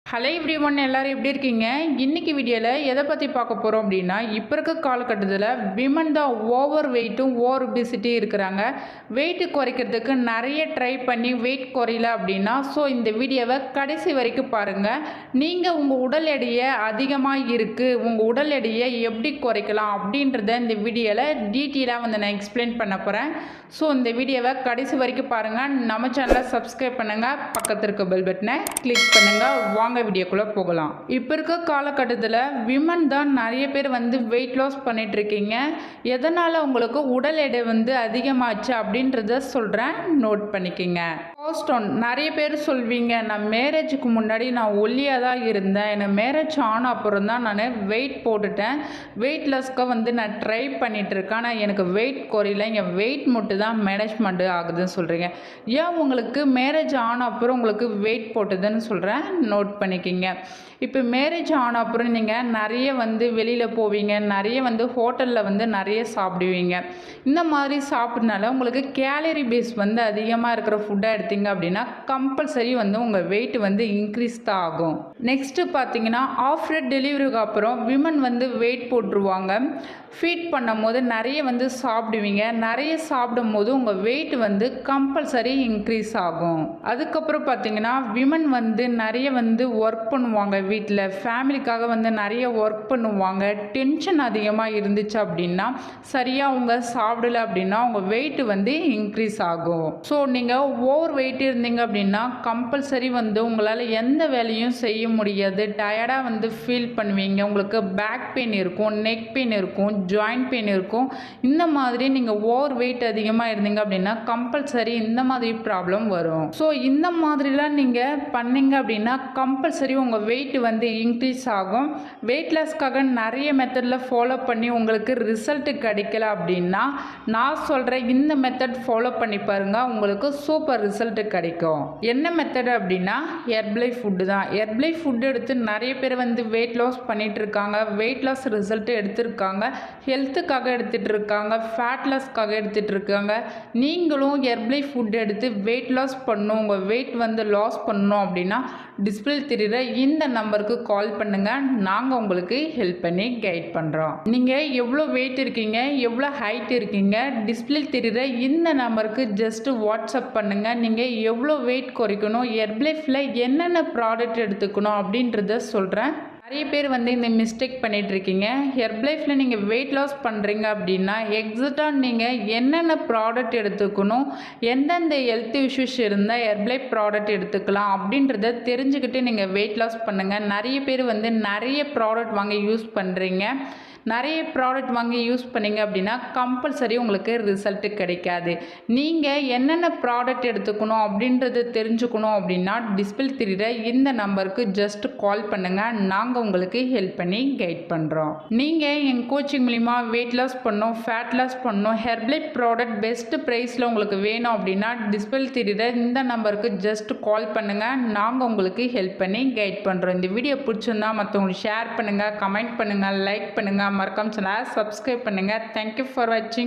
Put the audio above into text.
Hello everyone, எல்லாரும் எப்படி இருக்கீங்க? இன்னைக்கு வீடியோவில் எதை பற்றி பார்க்க போகிறோம் அப்படின்னா, இப்போ இருக்க காலகட்டத்தில் விமன் தான் ஓவர் வெயிட்டும் ஓவர் ஒபிசிட்டி இருக்கிறாங்க. வெயிட்டு குறைக்கிறதுக்கு நிறைய ட்ரை பண்ணி வெயிட் குறையல அப்படின்னா, ஸோ இந்த வீடியோவை கடைசி வரைக்கும் பாருங்கள். நீங்கள் உங்கள் உடல் எடையை அதிகமாக இருக்குது, உங்கள் உடல் எடையை எப்படி குறைக்கலாம் அப்படின்றத இந்த வீடியோவில் டீட்டெயிலாக நான் எக்ஸ்பிளைன் பண்ண போகிறேன். ஸோ இந்த வீடியோவை கடைசி வரைக்கும் பாருங்கள். நம்ம சேனலை சப்ஸ்கிரைப் பண்ணுங்கள், பக்கத்தில் இருக்க பெல் பட்டனை கிளிக் பண்ணுங்கள். வாங்க வீடியோக்குள்ளே போகலாம். இப்போ இருக்க காலகட்டத்தில் விமன் தான் நிறைய பேர் வெயிட் லாஸ் பண்ணிட்டு இருக்கீங்க. எதனால் உங்களுக்கு உடல் எடை அதிகமாச்சு அப்படின்றத சொல்கிறேன், நோட் பண்ணிக்கோங்க. ஃபர்ஸ்ட் ஒன், நிறைய பேர் சொல்வீங்க, நான் மேரேஜுக்கு முன்னாடி நான் ஒல்லியாக தான் இருந்தேன், எனக்கு மேரேஜ் ஆன அப்புறம் தான் நான் வெயிட் போட்டுட்டேன், வெயிட் லாஸ்க்கு நான் ட்ரை பண்ணிட்டு இருக்கேன், ஆனால் எனக்கு வெயிட் குறையில, என் வெயிட் மட்டும் தான் மேனேஜ்மெண்ட் ஆகுதுன்னு சொல்கிறீங்க. ஏன் உங்களுக்கு மேரேஜ் ஆன அப்புறம் உங்களுக்கு வெயிட் போட்டுதுன்னு சொல்கிறேன், நோட் பண்ணிக்கிங்க. இப்போ மேரேஜ் ஆன அப்புறம் நீங்கள் நிறைய வெளியில் போவீங்க, நிறைய ஹோட்டலில் நிறைய சாப்பிடுவீங்க. இந்த மாதிரி சாப்பிட்றதுனால உங்களுக்கு கேலரி பேஸ் அதிகமாக இருக்கிற ஃபுட்டாக எடுத்தீங்க அப்படின்னா கம்பல்சரி உங்கள் வெயிட் இன்க்ரீஸ் தான் ஆகும். நெக்ஸ்ட்டு பார்த்தீங்கன்னா, ஆஃப்டர் டெலிவரிக்கு அப்புறம் விமன் வெயிட் போட்டுருவாங்க. ஃபீட் பண்ணும் போது நிறைய சாப்பிடுவீங்க, நிறைய சாப்பிடும் போது உங்கள் வெயிட் கம்பல்சரி இன்க்ரீஸ் ஆகும். அதுக்கப்புறம் பார்த்தீங்கன்னா, விமன் நிறைய ஒர்க் பண்ணுவாங்க, வீட்டில் ஃபேமிலிக்காக நிறைய ஒர்க் பண்ணுவாங்க. டென்ஷன் அதிகமாக இருந்துச்சு அப்படின்னா, சரியாக அவங்க சாப்பிடல அப்படின்னா உங்கள் வெயிட் இன்க்ரீஸ் ஆகும். ஸோ நீங்கள் ஓவர் வெயிட் இருந்தீங்க அப்படின்னா கம்பல்சரி உங்களால் எந்த வேலையும் செய்ய முடியாது, டயர்டாக ஃபீல் பண்ணுவீங்க, உங்களுக்கு பேக் பெயின் இருக்கும், நெக் பெயின் இருக்கும், ஜாயிண்ட் பெயின் இருக்கும். இந்த மாதிரி நீங்கள் ஓவர் வெயிட் அதிகமாக இருந்தீங்க அப்படின்னா கம்பல்சரி இந்த மாதிரி ப்ராப்ளம் வரும். ஸோ இந்த மாதிரிலாம் நீங்கள் பண்ணீங்க அப்படின்னா கம்பல்சரி உங்கள் வெயிட் இன்க்ரீஸ் ஆகும். வெயிட் லாஸ்க்காக நிறைய மெத்தடில் ஃபாலோ பண்ணி உங்களுக்கு ரிசல்ட் கிடைக்கல அப்படின்னா நான் சொல்கிறேன் இந்த மெத்தட் ஃபாலோ பண்ணி பாருங்கள், உங்களுக்கு சூப்பர் ரிசல்ட் கிடைக்கும். என்ன மெத்தட் அப்படின்னா, ஹெர்பலை ஃபுட்டு தான். ஹெர்பலை ஃபுட் எடுத்து நிறைய பேர் வெயிட் லாஸ் பண்ணிட்டு இருக்காங்க, வெயிட் லாஸ் ரிசல்ட் எடுத்திருக்காங்க, ஹெல்த்துக்காக எடுத்துகிட்டு இருக்காங்க, ஃபேட் லாஸ்க்காக எடுத்துகிட்டு இருக்காங்க. நீங்களும் ஹெர்பலை ஃபுட் எடுத்து வெயிட் லாஸ் பண்ணணும், உங்கள் வெயிட் லாஸ் பண்ணணும் அப்படின்னா டிஸ்பிளே தெரியுற இந்த நம்பருக்கு கால் பண்ணுங்கள், நாங்கள் உங்களுக்கு ஹெல்ப் பண்ணி கைட் பண்ணுறோம். நீங்கள் எவ்வளோ வெயிட் இருக்கீங்க, எவ்வளோ ஹைட் இருக்கீங்க, டிஸ்பிளே தெரியுற இந்த நம்பருக்கு ஜஸ்ட் வாட்ஸ்அப் பண்ணுங்கள். நீங்கள் எவ்வளோ வெயிட் குறைக்கணும், ஹெர்பலைஃபில் என்னென்ன ப்ராடக்ட் எடுத்துக்கணும் அப்படின்றத சொல்கிறேன். நிறைய பேர் இந்த மிஸ்டேக் பண்ணிகிட்ருக்கீங்க. ஹெர்பலைஃபில் நீங்கள் வெயிட் லாஸ் பண்ணுறீங்க அப்படின்னா எக்ஸாக்டாக நீங்கள் என்னென்ன ப்ராடக்ட் எடுத்துக்கணும், எந்தெந்த ஹெல்த் இஷ்யூஸ் இருந்தால் ஹெர்பலைஃப் ப்ராடக்ட் எடுத்துக்கலாம் அப்படின்றத தெரிஞ்சுக்கிட்டு நீங்கள் வெயிட் லாஸ் பண்ணுங்கள். நிறைய பேர் நிறைய ப்ராடக்ட் வாங்கி யூஸ் பண்ணுறீங்க. நிறைய ப்ராடக்ட் வாங்கி யூஸ் பண்ணிங்க அப்படின்னா கம்பல்சரி உங்களுக்கு ரிசல்ட்டு கிடைக்காது. நீங்கள் என்னென்ன ப்ராடக்ட் எடுத்துக்கணும் அப்படின்றத தெரிஞ்சுக்கணும் அப்படின்னா டிஸ்பிளே தெரியுற இந்த நம்பருக்கு ஜஸ்ட் கால் பண்ணுங்கள், நாங்கள் உங்களுக்கு ஹெல்ப் பண்ணி கைட் பண்ணுறோம். நீங்கள் எங்கள் கோச்சிங் மூலிமா வெயிட் லாஸ் பண்ணணும், ஃபேட் லாஸ் பண்ணணும், ஹெர்பலைஃப் ப்ராடக்ட் பெஸ்ட்டு ப்ரைஸில் உங்களுக்கு வேணும் அப்படின்னா டிஸ்பிளே தெரியுற இந்த நம்பருக்கு ஜஸ்ட் கால் பண்ணுங்கள், நாங்கள் உங்களுக்கு ஹெல்ப் பண்ணி கைட் பண்ணுறோம். இந்த வீடியோ பிடிச்சிருந்தா மற்றவங்களுக்கு ஷேர் பண்ணுங்கள், கமெண்ட் பண்ணுங்கள், லைக் பண்ணுங்கள், மறக்காம சேனலை சப்ஸ்கிரைப் பண்ணுங்கள். தேங்க்யூ ஃபார் வாட்சிங்.